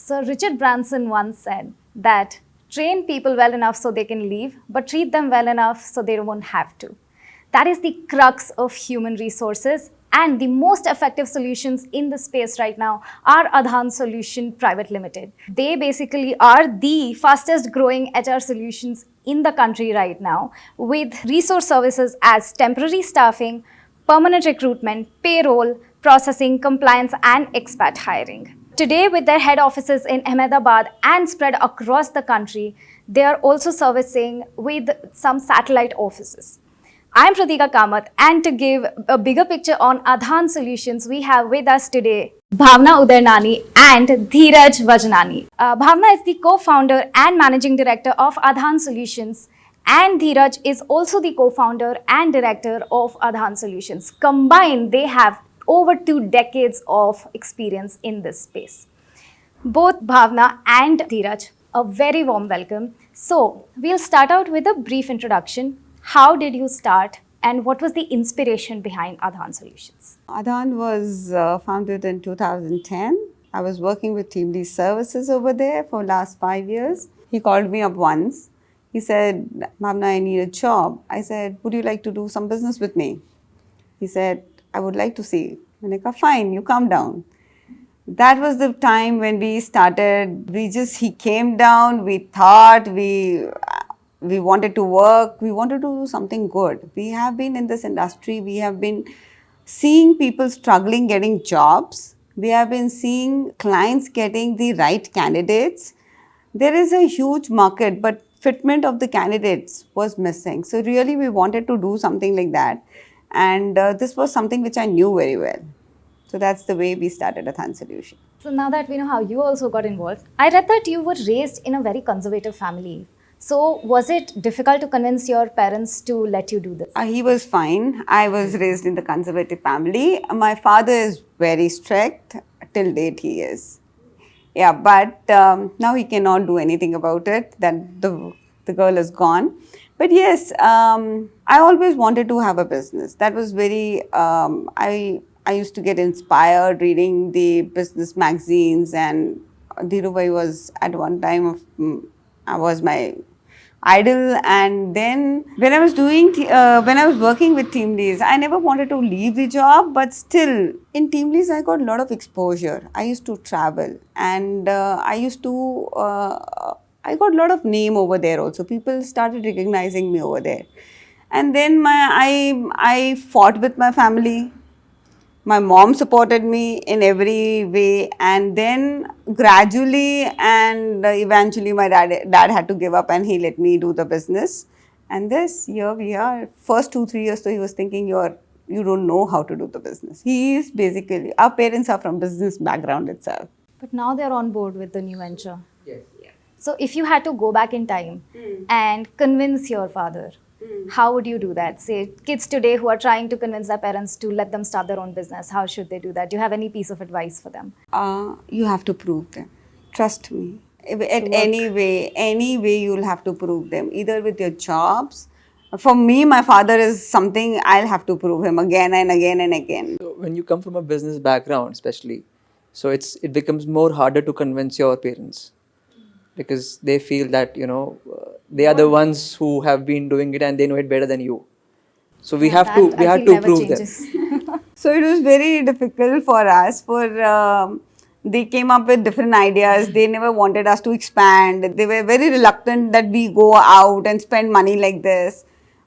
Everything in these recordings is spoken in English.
So Richard Branson once said that train people well enough so they can leave, but treat them well enough so they won't have to. That is the crux of human resources, and the most effective solutions in the space right now are Adhaan Solution Private Limited. They basically are the fastest growing HR solutions in the country right now, with resource services as temporary staffing, permanent recruitment, payroll, processing, compliance, and expat hiring. Today, with their head offices in Ahmedabad and spread across the country, they are also servicing with some satellite offices. I'm Pratika Kamath, and to give a bigger picture on Adhaan Solutions, we have with us today Bhavna Undernani and Dheeraj Vanjani. Bhavna is the co-founder and managing director of Adhaan Solutions, and Dheeraj is also the co-founder and director of Adhaan Solutions. Combined, they have over 2 decades of experience in this space. Both Bhavna and Dheeraj, a very warm welcome. So, we'll start out with a brief introduction. How did you start, and what was the inspiration behind Adhaan Solutions? Adhaan was founded in 2010. I was working with Teamlease services over there for last 5 years. He called me up once. He said, Bhavna, I need a job. I said, would you like to do some business with me? He said, I would like to see. And I said, fine, you come down. That was the time when we started. He came down, we thought, we wanted to work, we wanted to do something good. We have been in this industry, we have been seeing people struggling getting jobs. We have been seeing clients getting the right candidates. There is a huge market, but fitment of the candidates was missing. So really we wanted to do something like that. And this was something which I knew very well. So that's the way we started Adhaan Solution. So now that we know how you also got involved, I read that you were raised in a very conservative family. So was it difficult to convince your parents to let you do this? He was fine. I was raised in the conservative family. My father is very strict. Till date he is. Yeah, but now he cannot do anything about it. That the girl is gone. But yes, I always wanted to have a business. That was very, I used to get inspired reading the business magazines, and Dhirubhai was at one time was my idol. And then when I was working with Teamlease, I never wanted to leave the job, but still in Teamlease I got a lot of exposure. I used to travel, and I got a lot of name over there also. People started recognizing me over there. And then I fought with my family. My mom supported me in every way, and then gradually and eventually my dad had to give up, and he let me do the business. And this year we are, first 2-3 years, so he was thinking you don't know how to do the business. He is basically, our parents are from business background itself. But now they're on board with the new venture. Yes. So if you had to go back in time and convince your father, how would you do that? Say, kids today who are trying to convince their parents to let them start their own business, how should they do that? Do you have any piece of advice for them? You have to prove them. Trust me. Any way you'll have to prove them, either with your jobs. For me, my father is something I'll have to prove him again and again and again. So when you come from a business background, especially, so it becomes more harder to convince your parents, because they feel that, they are the ones who have been doing it and they know it better than you. So we have to prove them. So it was very difficult for us. They came up with different ideas. They never wanted us to expand. They were very reluctant that we go out and spend money like this.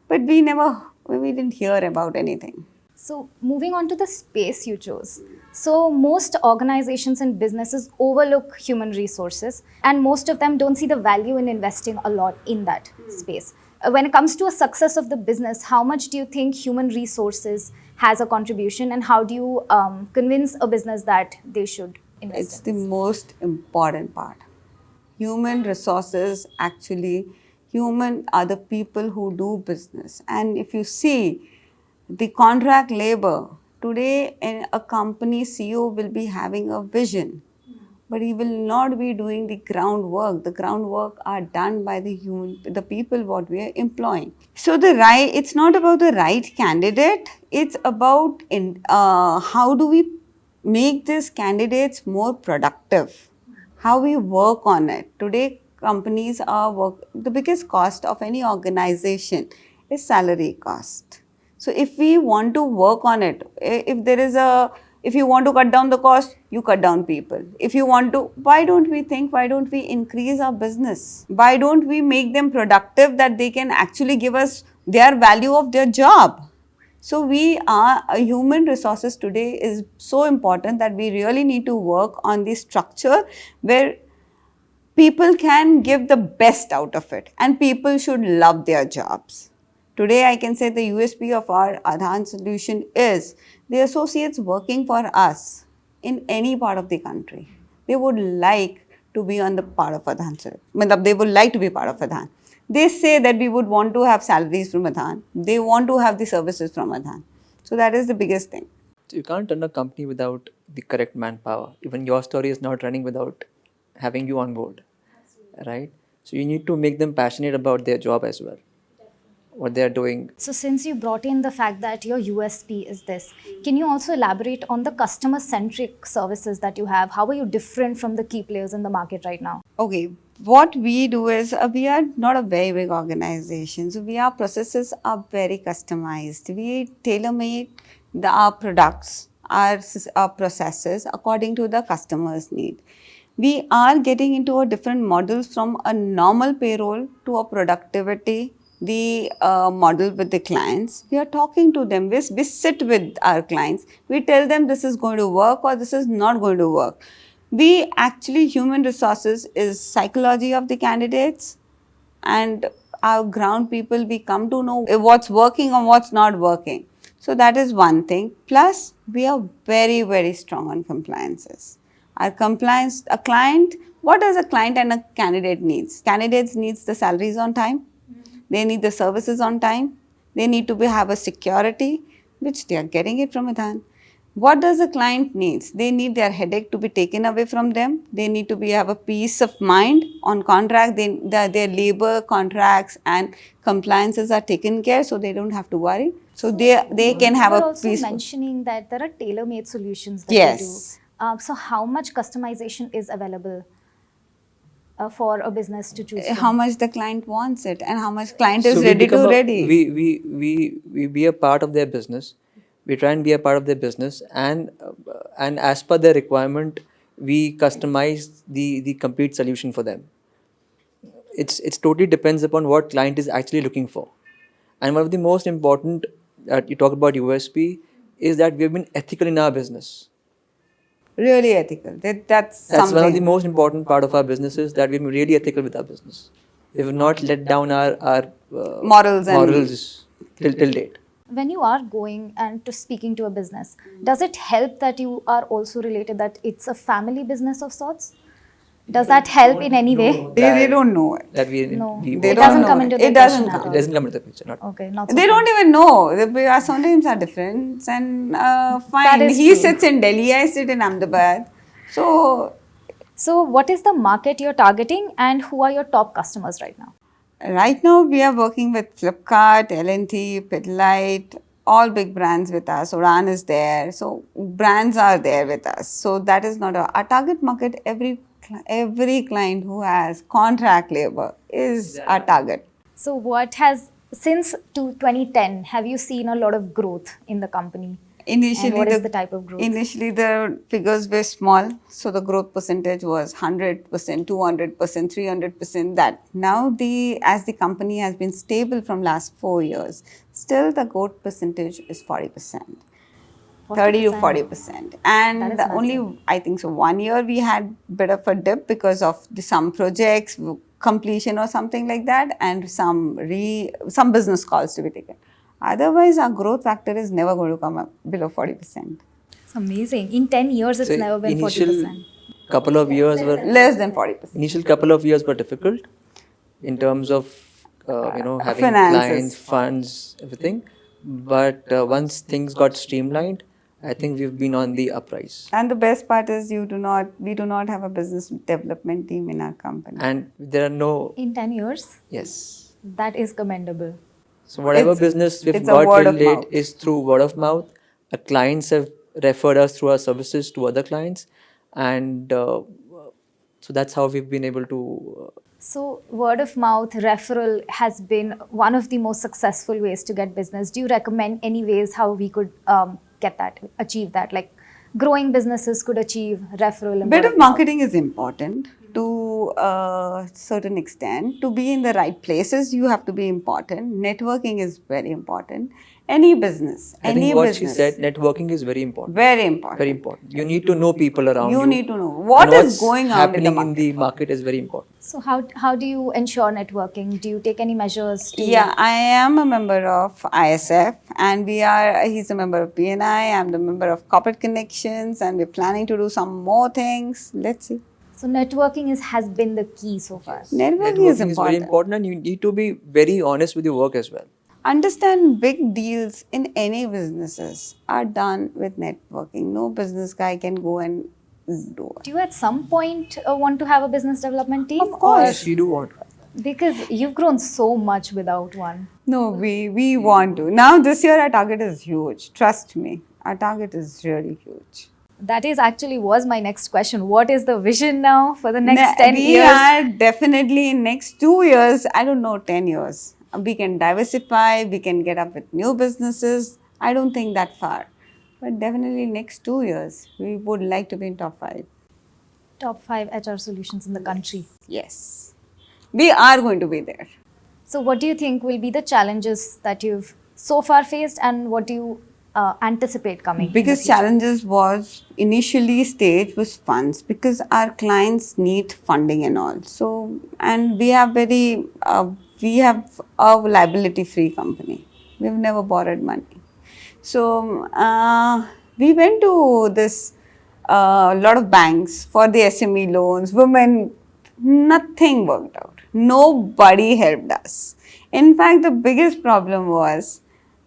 But we didn't hear about anything. So moving on to the space you chose. So most organizations and businesses overlook human resources, and most of them don't see the value in investing a lot in that space. When it comes to a success of the business, how much do you think human resources has a contribution, and how do you convince a business that they should invest It's the most important part. Human resources, actually, human are the people who do business. And if you see the contract labor, today a company CEO will be having a vision, but he will not be doing the groundwork. The groundwork are done by the people what we are employing. So it's not about the right candidate. It's about how do we make these candidates more productive? how we work on it. Today, companies are the biggest cost of any organization is salary cost. So if we want to work on it, if you want to cut down the cost, you cut down people. If you want to, why don't we increase our business? Why don't we make them productive that they can actually give us their value of their job? So human resources today is so important that we really need to work on the structure where people can give the best out of it and people should love their jobs. Today I can say the USP of our Adhaan solution is the associates working for us in any part of the country. They would like to be on the part of Adhaan. They would like to be part of Adhaan. They say that we would want to have salaries from Adhaan. They want to have the services from Adhaan. So that is the biggest thing. So you can't run a company without the correct manpower. Even your story is not running without having you on board, right? So you need to make them passionate about their job as well, what they are doing. So since you brought in the fact that your USP is this, can you also elaborate on the customer-centric services that you have? How are you different from the key players in the market right now? Okay, what we do is we are not a very big organization, so our processes are very customized. We tailor-made our products, our processes according to the customer's need. We are getting into a different models from a normal payroll to a productivity, the model with the clients. We are talking to them. We sit with our clients. We tell them this is going to work or this is not going to work. We actually, human resources is psychology of the candidates, and our ground people, we come to know what's working or what's not working. So that is one thing. Plus, we are very, very strong on compliances. Our compliance, what does a client and a candidate needs? Candidates needs the salaries on time. They need the services on time. They need to have a security, which they are getting it from Adhaan. What does a client needs? They need their headache to be taken away from them. They need to have a peace of mind on contract. Their labor contracts and compliances are taken care, so they don't have to worry. So they can have a also peaceful. Mentioning that there are tailor-made solutions that Yes. you do. So how much customization is available for a business to choose from? How much the client wants it and how much client is So ready to ready. We be a part of their business. We try and be a part of their business, and as per their requirement, we customize the complete solution for them. It's totally depends upon what client is actually looking for. And one of the most important that you talk about USP is that we have been ethical in our business. Really ethical. That's something. One of the most important part of our business is that we've been really ethical with our business. We have not let down our Morals till date. When you are going and to speaking to a business, does it help that you are also related, that it's a family business of sorts? Does that help in any way? They don't know it. That we No, we it They doesn't don't come know into it. the It doesn't question at come. It all. doesn't come into the picture. Not Okay, not so They far. don't even know. Sometimes are different. And fine. That is He true. sits in Delhi, I sit in Ahmedabad. So what is the market you're targeting and who are your top customers right now? Right now we are working with Flipkart, L&T, Pidilite, all big brands with us. Udaan is there. So brands are there with us. So that is not our target market. Every client who has contract labor is our target. So what has, since 2010, have you seen a lot of growth in the company? Initially, And what is the type of growth? Initially, the figures were small, so the growth percentage was 100%, 200%, 300%. That now, as the company has been stable from last 4 years, still the growth percentage is 40%. 30 to 40%. And That is only, massive. I think so, 1 year we had bit of a dip because of some projects completion or something like that, and some business calls to be taken. Otherwise, our growth factor is never going to come up below 40%. It's amazing. In 10 years, it's So never been initial 40%. couple of years were Less than 40%. initial couple of years were difficult in terms of having Finances. clients, funds, everything. But once things got streamlined, I think we've been on the uprise. And the best part is we do not have a business development team in our company. And there are no In 10 years, yes. that is commendable. So whatever It's- business we've it's a got word till of date mouth. is through word of mouth. Our clients have referred us through our services to other clients, and So that's how we've been able to. So word of mouth referral has been one of the most successful ways to get business. Do you recommend any ways how we could achieve that? Like growing businesses could achieve referral and Bit word of mouth. marketing is important to a certain extent. To be in the right places, you have to be important. Networking is very important. Any business, I any think what business, she said, networking is very important. very important. Very important. You need to know people around you. You need to know what and is what's going on happening in the market. is very important. So how do you ensure networking? Do you take any measures to? Yeah, I am a member of ISF, and he's a member of BNI. I'm the member of Corporate Connections, and we're planning to do some more things. Let's see. So networking has been the key so far. Networking is Networking is very important, and you need to be very honest with your work as well. Understand big deals in any businesses are done with networking. No business guy can go and do it. Do you at some point want to have a business development team? Of course. Yes, you do want. Because you've grown so much without one. No, we want to. Now this year our target is huge. Trust me, our target is really huge. That is actually was my next question. What is the vision now for the next 10 we years? are definitely in next 2 years, I don't know, 10 years. We can diversify, we can get up with new businesses. I don't think that far. But definitely next 2 years, we would like to be in top 5. Top 5 HR solutions in the country. Yes. We are going to be there. So what do you think will be the challenges that you've so far faced, and what do you anticipate coming? Biggest challenges was initially stage was funds, because our clients need funding and all. So, and we have we have a liability free company. We've never borrowed money. So we went to this lot of banks for the SME loans. Women, nothing worked out. Nobody helped us. In fact, the biggest problem was,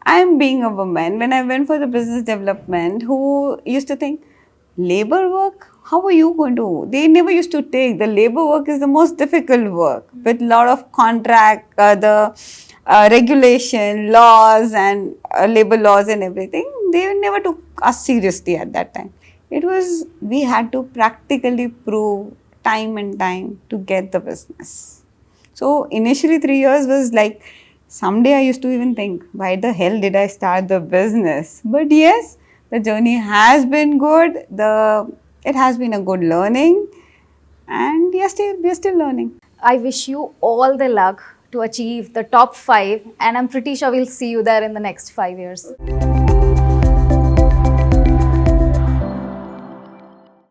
I'm being a woman, when I went for the business development, who used to think, labor work? How are you going to? They never used to take. The labor work is the most difficult work, with a lot of contract, regulation, laws and labor laws and everything. They never took us seriously at that time. We had to practically prove time and time to get the business. So initially 3 years was like, someday I used to even think, why the hell did I start the business? But yes, the journey has been good. It has been a good learning, and we are still learning. I wish you all the luck to achieve the top 5, and I'm pretty sure we'll see you there in the next 5 years.